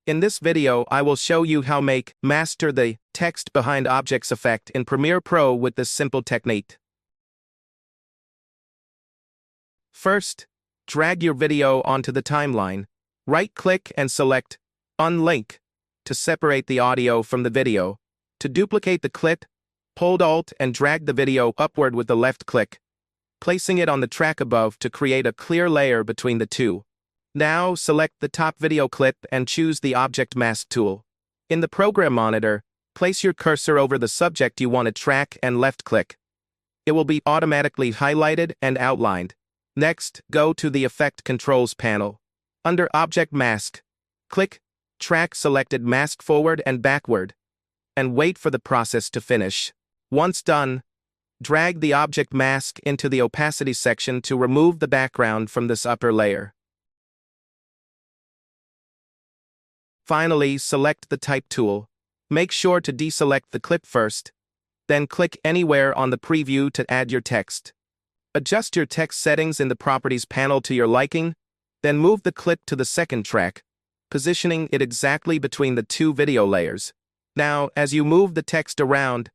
In this video, I will show you how master the text behind objects effect in Premiere Pro with this simple technique. First, drag your video onto the timeline. Right-click and select Unlink to separate the audio from the video. To duplicate the clip, hold Alt and drag the video upward with the left click, placing it on the track above to create a clear layer between the two. Now, select the top video clip and choose the Object Mask tool. In the Program Monitor, place your cursor over the subject you want to track and left-click. It will be automatically highlighted and outlined. Next, go to the Effect Controls panel. Under Object Mask, click Track selected mask forward and backward, and wait for the process to finish. Once done, drag the object mask into the opacity section to remove the background from this upper layer. Finally, select the Type tool. Make sure to deselect the clip first, then click anywhere on the preview to add your text. Adjust your text settings in the Properties panel to your liking, then move the clip to the second track, positioning it exactly between the two video layers. Now, as you move the text around,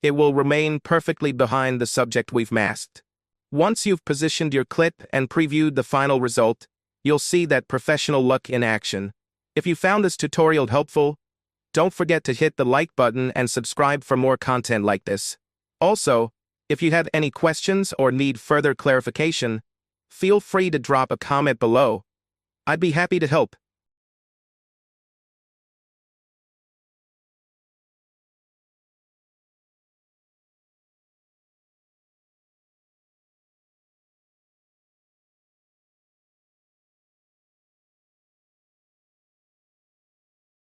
it will remain perfectly behind the subject we've masked. Once you've positioned your clip and previewed the final result, you'll see that professional look in action. If you found this tutorial helpful, don't forget to hit the like button and subscribe for more content like this. Also, if you have any questions or need further clarification, feel free to drop a comment below. I'd be happy to help.